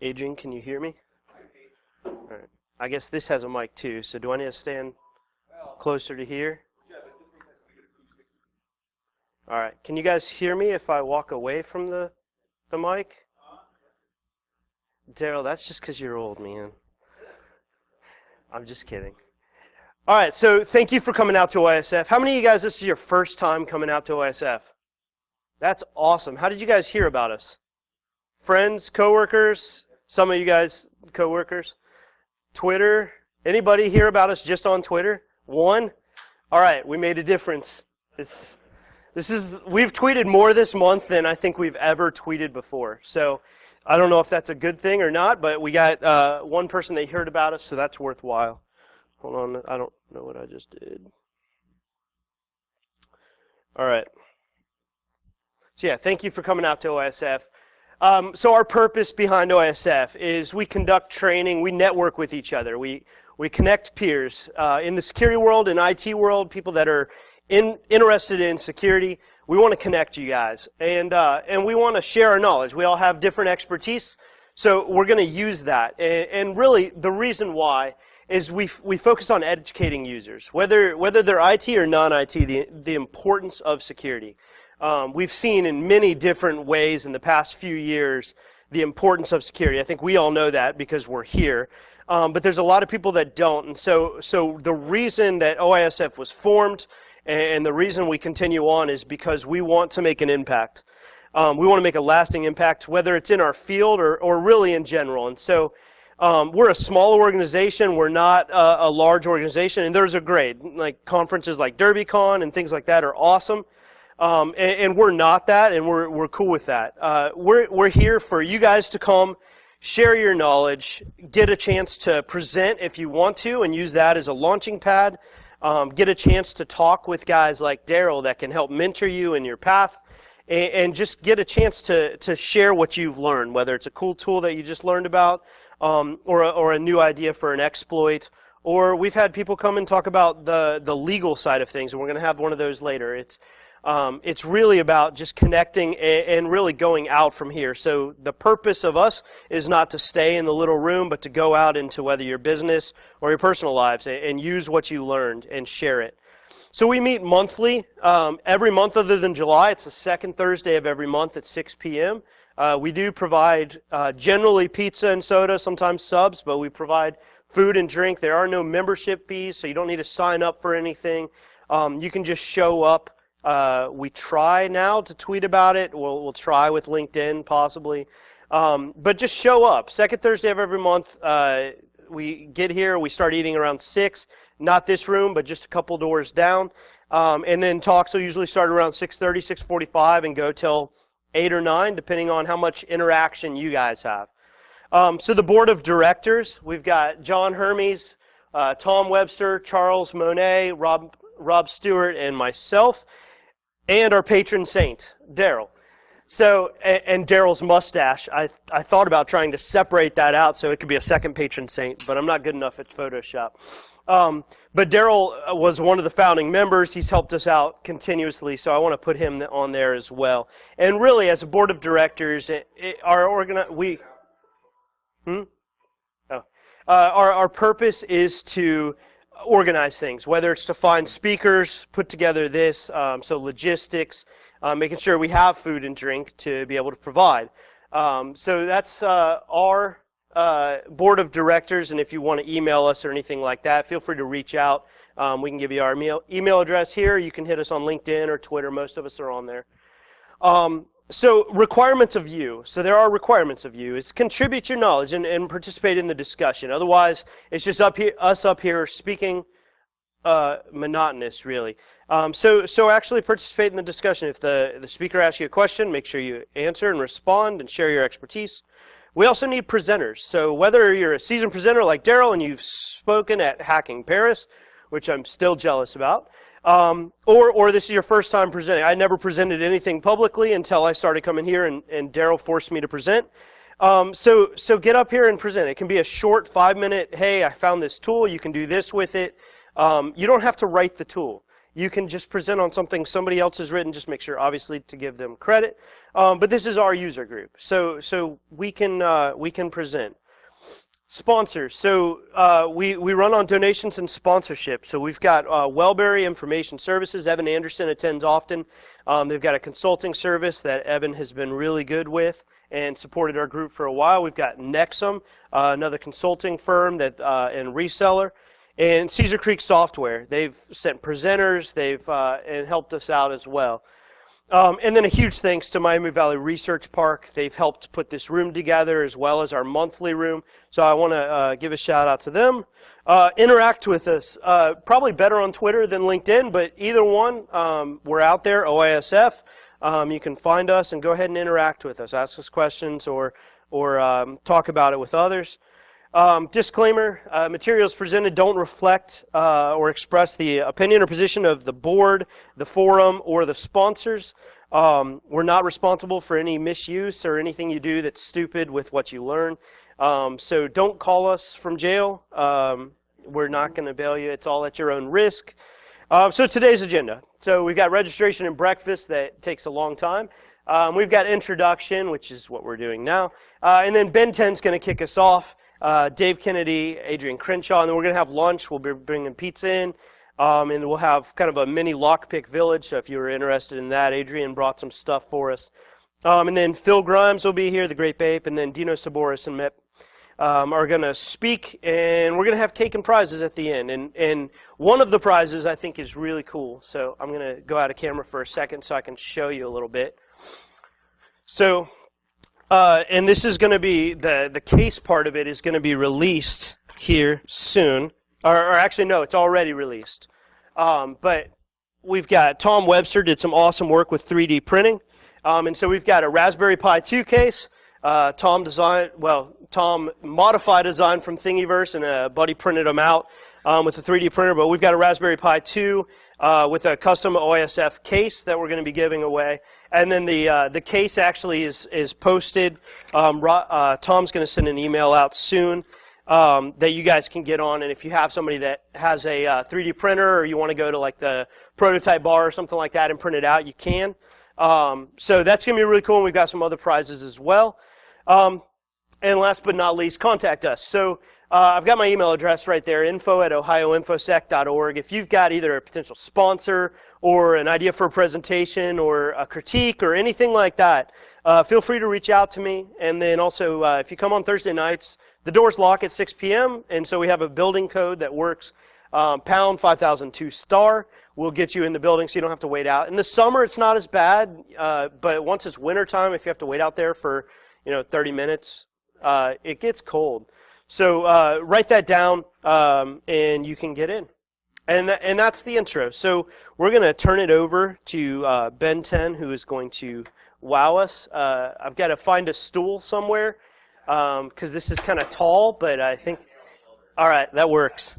Adrian, can you hear me? All right. I guess this has a mic too, so do I need to stand closer to here? All right. Can you guys hear me if I walk away from the mic? Daryl, that's just because you're old, man. I'm just kidding. All right, so thank you for coming out to OISF. How many of you guys, this is your first time coming out to OISF? That's awesome. How did you guys hear about us? Friends, coworkers? Some of you guys, coworkers? Twitter? Anybody hear about us just on Twitter? One? All right, we made a difference. We've tweeted more this month than I think we've ever tweeted before. So I don't know if that's a good thing or not, but we got one person that heard about us, so that's worthwhile. Hold on, I don't know what I just did. All right. So yeah, thank you for coming out to OISF. So our purpose behind OISF is we conduct training, we network with each other, we connect peers. In the security world, in IT world, people that are interested in security, we want to connect you guys. And we want to share our knowledge. We all have different expertise, so we're going to use that. And really, the reason why is we focus on educating users, whether they're IT or non-IT, the importance of security. We've seen in many different ways in the past few years the importance of security. I think we all know that because we're here. But there's a lot of people that don't. And so the reason that OISF was formed and the reason we continue on is because we want to make an impact. We want to make a lasting impact, whether it's in our field or really in general. And so we're a small organization. We're not a large organization, and those are great. Like conferences like DerbyCon and things like that are awesome. And we're not that, and we're cool with that. We're here for you guys to come, share your knowledge, get a chance to present if you want to, and use that as a launching pad. Get a chance to talk with guys like Daryl that can help mentor you in your path, and just get a chance to share what you've learned, whether it's a cool tool that you just learned about, or a new idea for an exploit, or we've had people come and talk about the legal side of things, and we're going to have one of those later. It's really about just connecting and really going out from here. So the purpose of us is not to stay in the little room, but to go out into whether your business or your personal lives and use what you learned and share it. So we meet monthly, every month other than July. It's the second Thursday of every month at 6 p.m. We do provide generally pizza and soda, sometimes subs, but we provide food and drink. There are no membership fees, so you don't need to sign up for anything. You can just show up. We try now to tweet about it. We'll try with LinkedIn possibly. But just show up. Second Thursday of every month, we get here. We start eating around 6. Not this room, but just a couple doors down. And then talks will usually start around 6:30, 6:45 and go till 8 or 9, depending on how much interaction you guys have. So the board of directors, we've got John Hermes, Tom Webster, Charles Monet, Rob Stewart, and myself, and our patron saint, Daryl. So, and Daryl's mustache, I thought about trying to separate that out so it could be a second patron saint, but I'm not good enough at Photoshop. But Daryl was one of the founding members. He's helped us out continuously, so I want to put him on there as well. And really, as a board of directors, our purpose is to organize things, whether it's to find speakers, put together this, so logistics, making sure we have food and drink to be able to provide. So that's our board of directors, and if you want to email us or anything like that, feel free to reach out. We can give you our email address here. You can hit us on LinkedIn or Twitter. Most of us are on there. So requirements of you. So there are requirements of you. It's contribute your knowledge and participate in the discussion. Otherwise, it's just us up here speaking monotonous, really. So actually participate in the discussion. If the speaker asks you a question, make sure you answer and respond and share your expertise. We also need presenters. So whether you're a seasoned presenter like Daryl and you've spoken at Hacking Paris, which I'm still jealous about, or this is your first time presenting. I never presented anything publicly until I started coming here, and Daryl forced me to present. So get up here and present. It can be a short 5-minute, hey, I found this tool, you can do this with it. You don't have to write the tool. you can just present on something somebody else has written. Just make sure, obviously, to give them credit. But this is our user group, so we can present. Sponsors. So we run on donations and sponsorship. So we've got Wellberry Information Services. Evan Anderson attends often. They've got a consulting service that Evan has been really good with and supported our group for a while. We've got Nexum, another consulting firm that and reseller, and Cedar Creek Software. They've sent presenters. They've and helped us out as well. And then a huge thanks to Miami Valley Research Park. They've helped put this room together as well as our monthly room. So I want to give a shout out to them. Interact with us. Probably better on Twitter than LinkedIn, but either one, we're out there, OISF. You can find us and go ahead and interact with us. Ask us questions or talk about it with others. Disclaimer, materials presented don't reflect or express the opinion or position of the board, the forum, or the sponsors. We're not responsible for any misuse or anything you do that's stupid with what you learn. So don't call us from jail. We're not going to bail you. It's all at your own risk. So today's agenda. So we've got registration and breakfast that takes a long time. We've got introduction, which is what we're doing now. And then Ben 10's going to kick us off. Dave Kennedy, Adrian Crenshaw, and then we're going to have lunch. We'll be bringing pizza in, and we'll have kind of a mini lockpick village. So if you were interested in that, Adrian brought some stuff for us. And then Phil Grimes will be here, the Great Bape, and then Dino Saboris and Mip are going to speak, and we're going to have cake and prizes at the end. And one of the prizes I think is really cool. So I'm going to go out of camera for a second so I can show you a little bit. So. And this is going to be, the case part of it is going to be released here soon. Or actually, no, it's already released. But we've got Tom Webster did some awesome work with 3D printing. And so we've got a Raspberry Pi 2 case. Tom modified a design from Thingiverse, and a buddy printed them out with a 3D printer. But we've got a Raspberry Pi 2 with a custom OISF case that we're going to be giving away. And then the case actually is posted. Tom's going to send an email out soon that you guys can get on. And if you have somebody that has a 3D printer, or you want to go to like the prototype bar or something like that and print it out, you can. So that's going to be really cool. And we've got some other prizes as well. And last but not least, contact us. So I've got my email address right there, info@ohioinfosec.org. If you've got either a potential sponsor or an idea for a presentation or a critique or anything like that, feel free to reach out to me. And then also, if you come on Thursday nights, the doors lock at 6 p.m. And so we have a building code that works. Pound 5002 star will get you in the building so you don't have to wait out. In the summer, it's not as bad, but once it's wintertime, if you have to wait out there for 30 minutes, it gets cold. So write that down, and you can get in. And that's the intro. So we're going to turn it over to Ben 10, who is going to wow us. I've got to find a stool somewhere because this is kind of tall, but I think, all right, that works.